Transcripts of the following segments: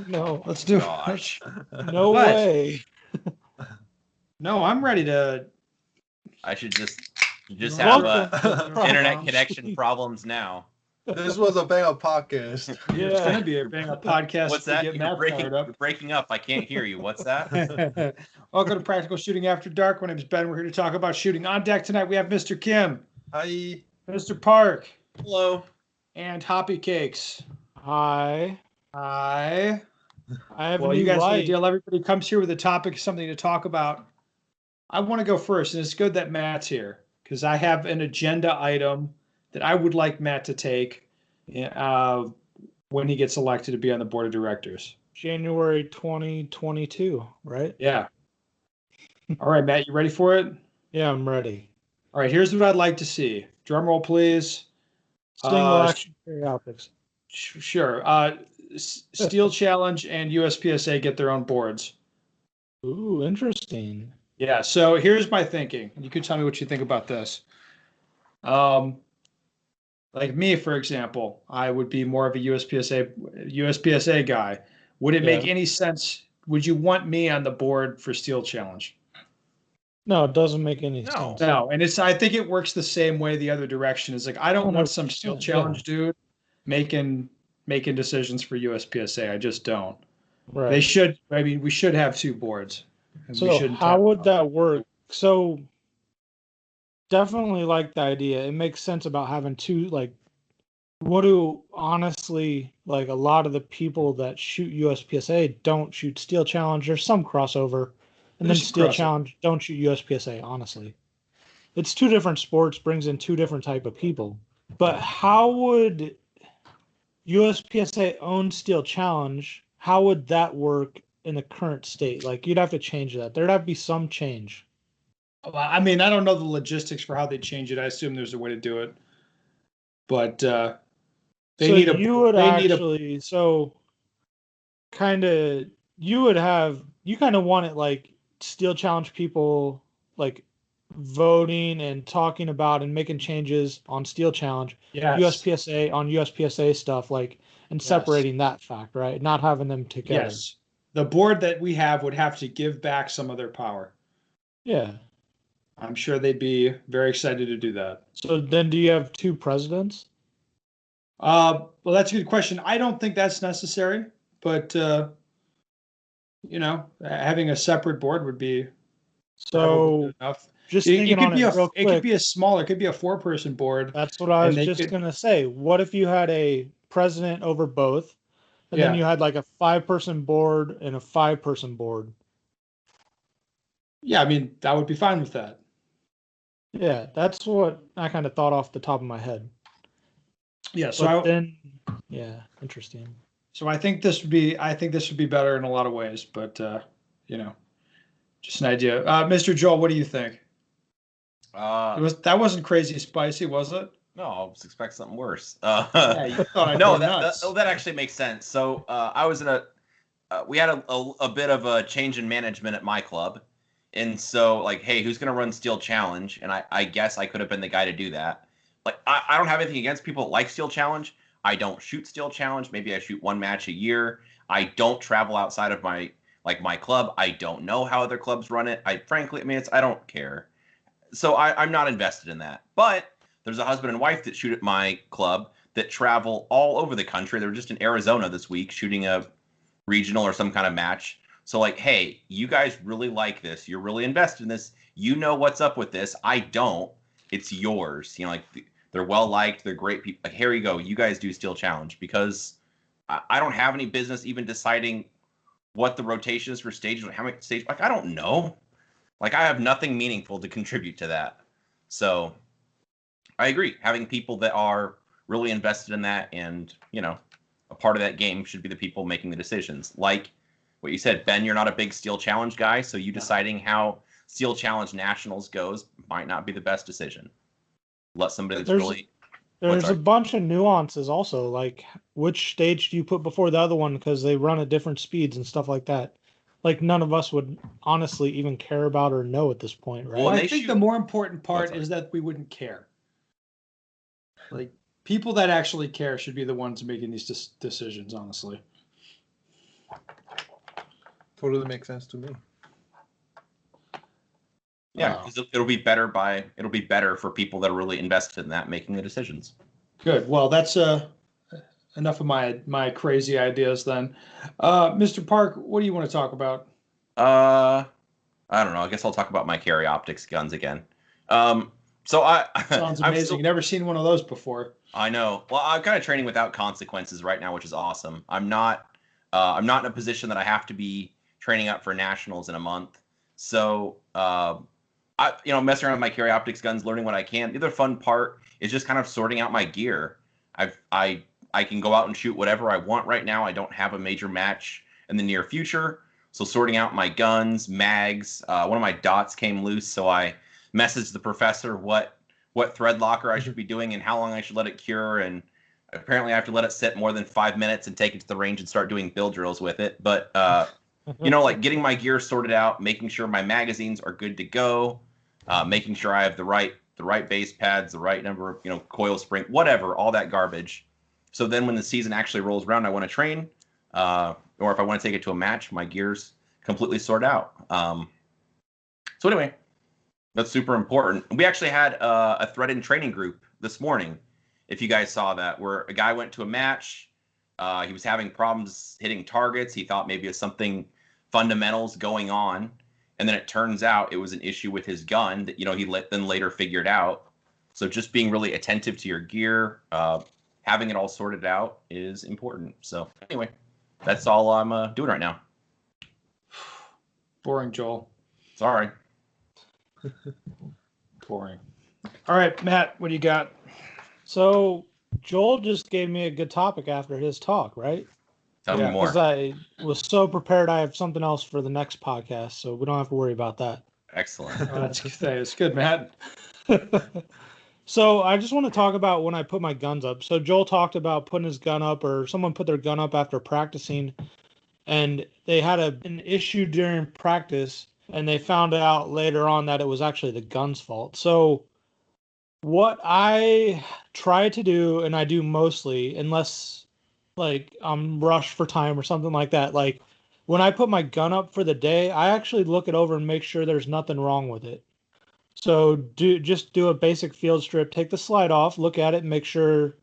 No, Let's do Gosh. it. no What? way. No, I'm ready to. I should just have Welcome to the internet Proms. connection problems now. This was a bang up podcast. It's Yeah. going to be a bang up podcast What's to that? get You're Matt fired up. breaking up. I can't hear you. What's that? Welcome to Practical Shooting After Dark. My name is Ben. We're here to talk about shooting. On deck tonight, we have Mr. Kim, Hi. Mr. Park, Hello. and Hoppy Cakes. Hi. Hi. I have Well, a new you guys know the light. deal. Everybody comes here with a topic, something to talk about. I want to go first, and it's good that Matt's here because I have an agenda item that I would like Matt to take when he gets elected to be on the board of directors. January 2022, right? Yeah. All right, Matt, you ready for it? Yeah, I'm ready. All right, here's what I'd like to see. Drum roll, please. Single action carry optics. Sure. Steel Challenge and USPSA get their own boards. Ooh, interesting. Yeah, so here's my thinking. You can tell me what you think about this. Like me, for example, I would be more of a USPSA guy. Would it make any sense? Would you want me on the board for Steel Challenge? No, it doesn't make any sense. No, and I think it works the same way the other direction. Is like I don't want some Steel Challenge dude making decisions for USPSA. I just don't. Right. They should. I mean, we should have two boards. So how would that work? So definitely like the idea. It makes sense about having two, like, what do honestly, like a lot of the people that shoot USPSA don't shoot Steel Challenge. There's some crossover. And then Steel Challenge don't shoot USPSA, honestly. It's two different sports, brings in two different type of people. But how would USPSA own Steel Challenge? How would that work in the current state? Like, you'd have to change that. There'd have to be some change. I mean, I don't know the logistics for how they change it. I assume there's a way to do it. But you kind of want it like Steel Challenge people like voting and talking about and making changes on Steel Challenge, USPSA on USPSA stuff, like, and separating that fact, right? Not having them together. Yes. The board that we have would have to give back some of their power. Yeah. I'm sure they'd be very excited to do that. So then do you have two presidents? Well, that's a good question. I don't think that's necessary, but having a separate board would be enough. Just thinking on it real quick. It could be a smaller, it could be a 4-person board. That's what I was just gonna say. What if you had a president over both, and then you had like a 5-person board and a 5-person board? Yeah, I mean, that would be fine with that. Yeah, that's what I kind of thought off the top of my head. Yeah, interesting. So I think this would be better in a lot of ways, but just an idea. Mr. Joel, what do you think? That wasn't crazy spicy, was it? No, I was expecting something worse. Yeah, you thought I'd no, go nuts. that actually makes sense. So I was in we had a bit of a change in management at my club. And so, like, hey, who's going to run Steel Challenge? And I guess I could have been the guy to do that. Like, I don't have anything against people that like Steel Challenge. I don't shoot Steel Challenge. Maybe I shoot one match a year. I don't travel outside of my club. I don't know how other clubs run it. I don't care. So I'm not invested in that. But there's a husband and wife that shoot at my club that travel all over the country. They were just in Arizona this week shooting a regional or some kind of match. So, like, hey, you guys really like this. You're really invested in this. You know what's up with this. I don't. It's yours. They're well-liked. They're great people. Like, here you go. You guys do Steel Challenge. Because I don't have any business even deciding what the rotation is for stages. How many stages. Like, I don't know. Like, I have nothing meaningful to contribute to that. So, I agree. Having people that are really invested in that and, a part of that game should be the people making the decisions. Like what you said, Ben, you're not a big Steel Challenge guy, so you deciding how Steel Challenge Nationals goes might not be the best decision. Let somebody There's a bunch of nuances also, like which stage do you put before the other one because they run at different speeds and stuff like that. Like none of us would honestly even care about or know at this point, right? Well, I think the more important part is that we wouldn't care. Like people that actually care should be the ones making these decisions, honestly. totally makes sense to me. Yeah, because it'll be better for people that are really invested in that making the decisions. Good. Well, that's enough of my crazy ideas then. Mr. Park, what do you want to talk about? I don't know. I guess I'll talk about my carry optics guns again. So Sounds amazing. Never seen one of those before. I know. Well, I'm kind of training without consequences right now, which is awesome. I'm not in a position that I have to be training up for nationals in a month. So I messing around with my carry optics guns, learning what I can. The other fun part is just kind of sorting out my gear. I can go out and shoot whatever I want right now. I don't have a major match in the near future. So sorting out my guns, mags. One of my dots came loose, so I messaged the professor what thread locker I should be doing and how long I should let it cure. And apparently I have to let it sit more than 5 minutes and take it to the range and start doing build drills with it. But like getting my gear sorted out, making sure my magazines are good to go, making sure I have the right base pads, the right number of coil spring, whatever, all that garbage. So then when the season actually rolls around, I want to train, or if I want to take it to a match, my gear's completely sorted out. So anyway, that's super important. We actually had a thread-in training group this morning, if you guys saw that, where a guy went to a match. He was having problems hitting targets. He thought maybe it's something fundamentals going on. And then it turns out it was an issue with his gun that, he then later figured out. So just being really attentive to your gear, having it all sorted out is important. So anyway, that's all I'm doing right now. Boring, Joel. Sorry. Boring. All right, Matt, what do you got? So Joel just gave me a good topic after his talk, right? Tell me more. Because I was so prepared. I have something else for the next podcast, so we don't have to worry about that. Excellent. That's good, Matt. So I just want to talk about when I put my guns up. So Joel talked about putting his gun up, or someone put their gun up after practicing, and they had an issue during practice, and they found out later on that it was actually the gun's fault. So what I try to do, and I do mostly, unless like I'm rushed for time or something like that, like when I put my gun up for the day, I actually look it over and make sure there's nothing wrong with it. So just do a basic field strip, take the slide off, look at it, and make sure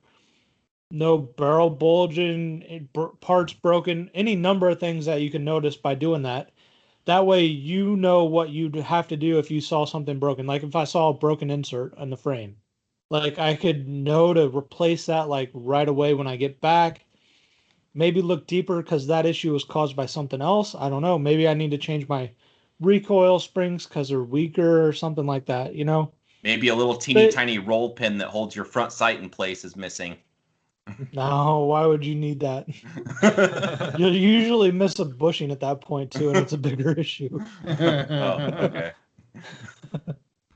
no barrel bulging, parts broken, any number of things that you can notice by doing that. That way you know what you'd have to do if you saw something broken. Like if I saw a broken insert in the frame, like I could know to replace that like right away when I get back. Maybe look deeper because that issue was caused by something else. I don't know. Maybe I need to change my recoil springs because they're weaker or something like that, Maybe a little tiny roll pin that holds your front sight in place is missing. No, why would you need that? You'll usually miss a bushing at that point too, and it's a bigger issue. Oh, okay.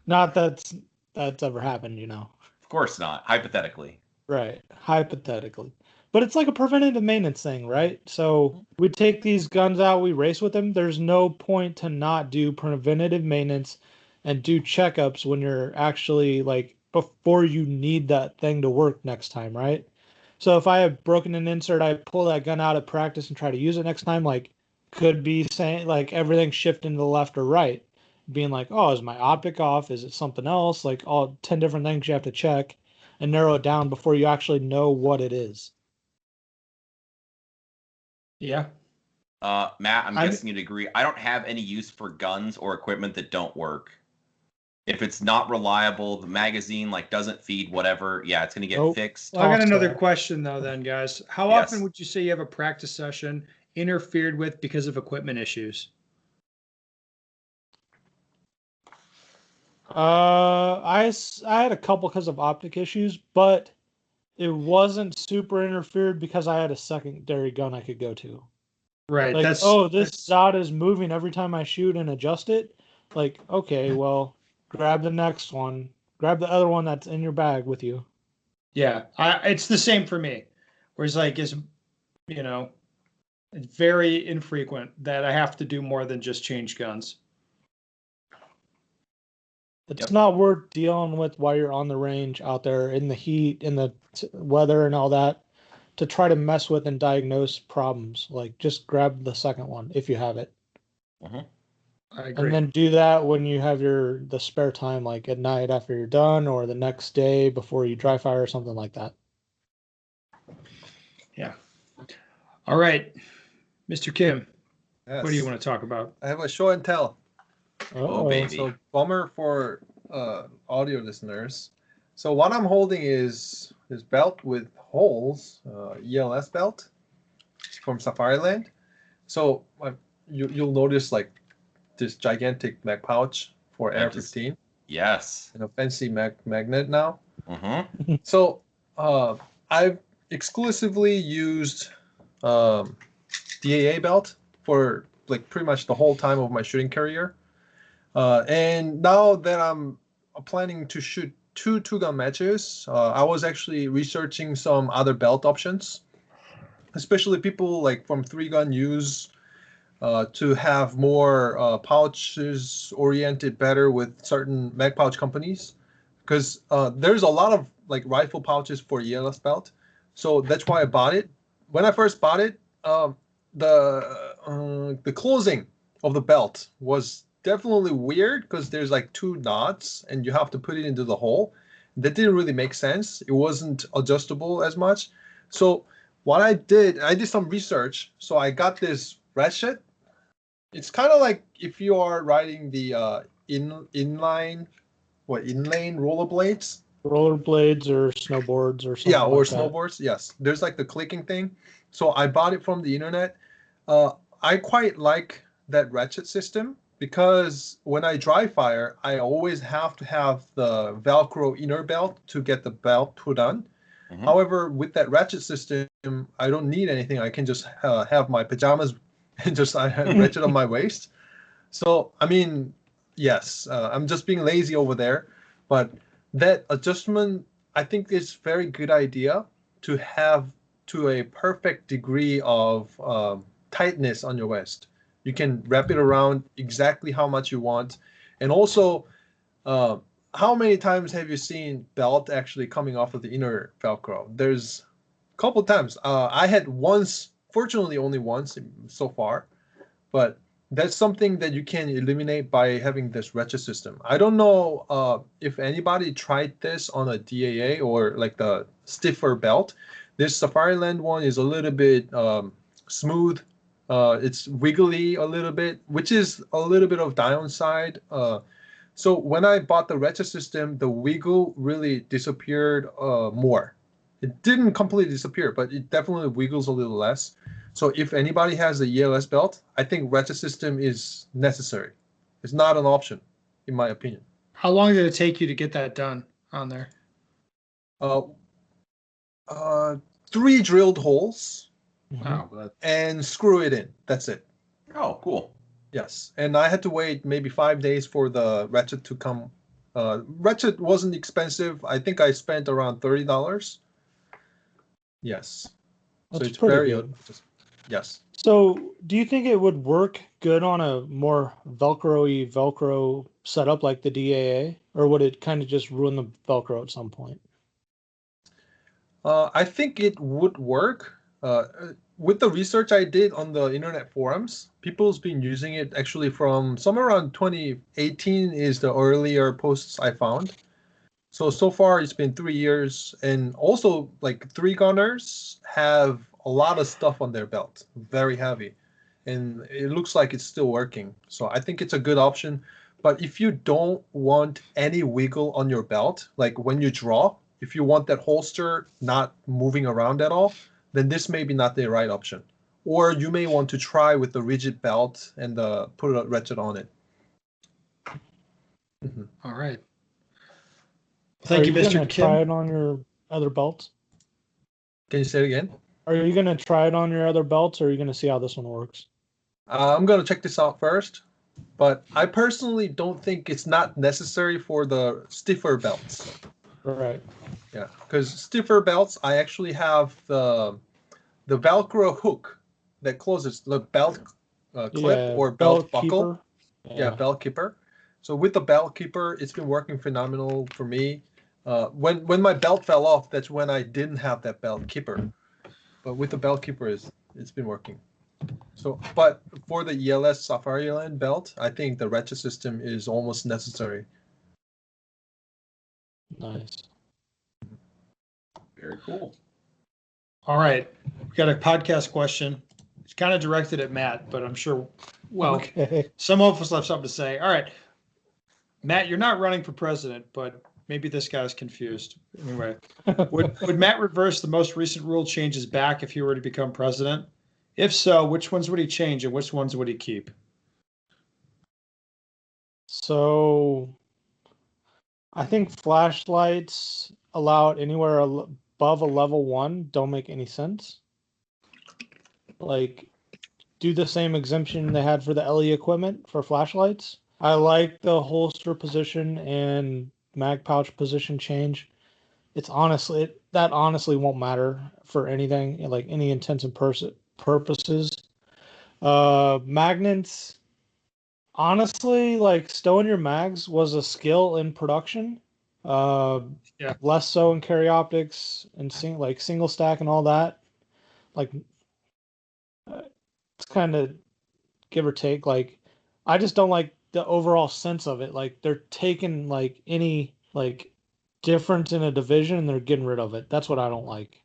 Not that's ever happened, Of course not. Hypothetically. Right. Hypothetically. But it's like a preventative maintenance thing, right? So we take these guns out, we race with them. There's no point to not do preventative maintenance and do checkups when you're actually like before you need that thing to work next time, right? So if I have broken an insert, I pull that gun out at practice and try to use it next time, like could be saying like everything shifting to the left or right, being like, oh, is my optic off? Is it something else? Like all 10 different things you have to check and narrow it down before you actually know what it is. Yeah. Matt, I'm guessing you'd agree. I don't have any use for guns or equipment that don't work. If it's not reliable, the magazine doesn't feed whatever, yeah, it's gonna get fixed. Well, I got another question though then, guys. How often would you say you have a practice session interfered with because of equipment issues? I had a couple because of optic issues, but it wasn't super interfered because I had a secondary gun I could go to. Right. Like, this dot is moving every time I shoot and adjust it. Like, okay, well, grab the next one. Grab the other one that's in your bag with you. Yeah, it's the same for me. Whereas it's very infrequent that I have to do more than just change guns. It's not worth dealing with while you're on the range out there in the heat, in the weather and all that to try to mess with and diagnose problems. Like just grab the second one if you have it. Mhm. I agree. And then do that when you have the spare time, like at night after you're done, or the next day before you dry fire or something like that. All right, Mr. Kim, Yes. what do you want to talk about? I have a show and tell. Oh, baby. So bummer for audio listeners. So what I'm holding is this belt with holes, ELS belt from Safariland. So you'll notice like this gigantic mag pouch for Air 15 Yes. and a fancy magnet now. Mm-hmm. So I've exclusively used DAA belt for like pretty much the whole time of my shooting career. And now that I'm planning to shoot two gun matches, I was actually researching some other belt options, especially people like from 3 gun use to have more pouches oriented better with certain mag pouch companies, because there's a lot of like rifle pouches for ELS belt, so that's why I bought it. When I first bought it, the closing of the belt was definitely weird because there's like 2 knots and you have to put it into the hole. That didn't really make sense. It wasn't adjustable as much. So what I did some research. So I got this ratchet. It's kind of like if you are riding the inlane rollerblades. Rollerblades or snowboards or something Yeah, or like that. snowboards. Yes, there's like the clicking thing. So I bought it from the internet. I quite like that ratchet system because when I dry fire, I always have to have the Velcro inner belt to get the belt put on. Mhm. However, with that ratchet system, I don't need anything. I can just have my pajamas and just ratchet on my waist. So, I mean, yes, I'm just being lazy over there, but that adjustment, I think, is very good idea to have to a perfect degree of tightness on your waist. You can wrap it around exactly how much you want, and also, uh, how many times have you seen belt actually coming off of the inner Velcro? There's a couple times. I had once, fortunately, only once so far, but that's something that you can eliminate by having this ratchet system. I don't know if anybody tried this on a DAA or like the stiffer belt. This Safariland one is a little bit smooth. It's wiggly a little bit, which is a little bit of downside. So when I bought the ratchet system, the wiggle really disappeared more. It didn't completely disappear, but it definitely wiggles a little less. So if anybody has a ELS belt, I think ratchet system is necessary. It's not an option, in my opinion. How long did it take you to get that done on there? Uh, uh, 3 drilled holes Mhm. Wow, that, and screw it in. That's it. Oh, cool. Yes, and I had to wait maybe 5 days for the ratchet to come. Ratchet wasn't expensive. I think I spent around $30. Yes, so That's it's pretty very good. yes. So, do you think it would work good on a more Velcro-y Velcro setup like the DAA, or would it kind of just ruin the Velcro at some point? I think it would work. With the research I did on the internet forums, people's been using it actually from somewhere around 2018 is the earlier posts I found. So far it's been 3 years, and also like 3 gunners have a lot of stuff on their belt, very heavy, and it looks like it's still working. So I think it's a good option. But if you don't want any wiggle on your belt, like when you draw, if you want that holster not moving around at all, then this may be not the right option. Or you may want to try with the rigid belt and put a ratchet on it. Mhm. all right. Are Thank you, you gonna Mr. try Kim. it on your other belts? Can you say it again? Are you gonna try it on your other belts, or are you gonna see how this one works? I'm gonna check this out first, but I personally don't think it's not necessary for the stiffer belts. Right. Yeah, because stiffer belts, I actually have the Velcro hook that closes the belt clip Yeah, or belt belt buckle. keeper. Yeah, belt keeper. So with the belt keeper, it's been working phenomenal for me. When my belt fell off, that's when I didn't have that belt keeper. But with the belt keeper, it's been working. So, but for the ELS Safari Land belt, I think the retro system is almost necessary. Nice. Very cool. All right. We got a podcast question. It's kind of directed at Matt, but I'm sure, well, Okay. some of us have something to say. All right. Matt, you're not running for president, but maybe this guy's confused. Anyway, would Matt reverse the most recent rule changes back if he were to become president? If so, which ones would he change and which ones would he keep? So I think flashlights allowed anywhere above a level 1 don't make any sense. Like, do the same exemption they had for the LE equipment for flashlights. I like the holster position and mag pouch position change. It's honestly that honestly won't matter for anything, like any intents and purposes. Magnets, honestly, like stowing your mags was a skill in production. Yeah. Less so in carry optics and single stack and all that. Like, it's kind of give or take. Like, I just don't like the overall sense of it. Like, they're taking like any like difference in a division and they're getting rid of it. That's what I don't like.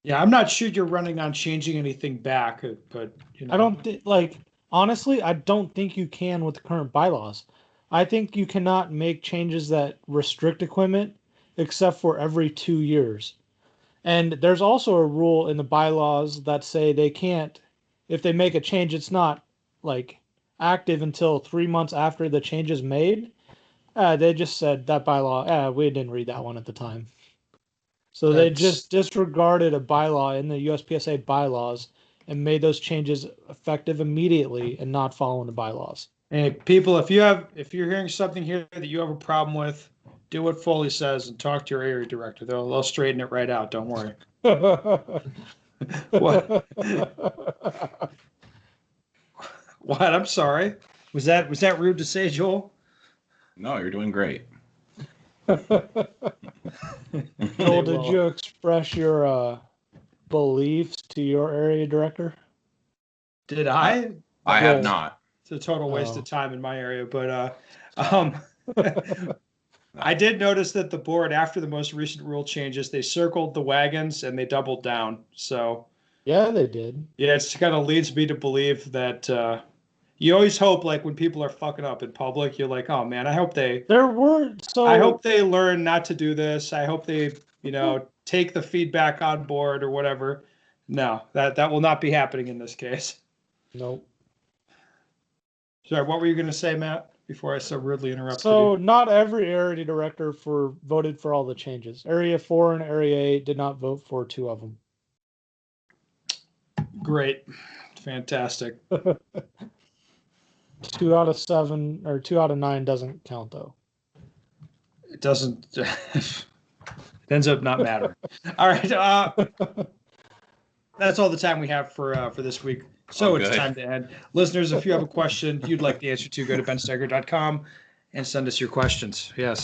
Yeah, I'm not sure you're running on changing anything back, but you know. I don't like, honestly, I don't think you can with the current bylaws. I think you cannot make changes that restrict equipment except for every 2 years. And there's also a rule in the bylaws that say they can't, if they make a change, it's not like active until 3 months after the change is made. They just said that bylaw, we didn't read that one at the time. So they just disregarded a bylaw in the USPSA bylaws and made those changes effective immediately and not following the bylaws. Hey, people, if you're hearing something here that you have a problem with, do what Foley says and talk to your area director. They'll straighten it right out. Don't worry. What? What? I'm sorry. Was that rude to say, Joel? No, you're doing great. Joel, did you express your beliefs to your area director? Did I? I have not. It's a total waste of time in my area, but I did notice that the board, after the most recent rule changes, they circled the wagons and they doubled down. So yeah, they did. Yeah, it kind of leads me to believe that you always hope, like when people are fucking up in public, you're like, oh man, I hope they learn not to do this. I hope they, take the feedback on board or whatever. No, that will not be happening in this case. Nope. Sorry, what were you going to say, Matt, before I so rudely interrupted So you? not every area director voted for all the changes. Area 4 and Area 8 did not vote for 2 of them. Great. Fantastic. 2 out of 7 or 2 out of 9 doesn't count though. It doesn't. It ends up not mattering. All right. That's all the time we have for this week. So it's time to end. Listeners, if you have a question you'd like the answer to, go to bensteger.com and send us your questions. Yes.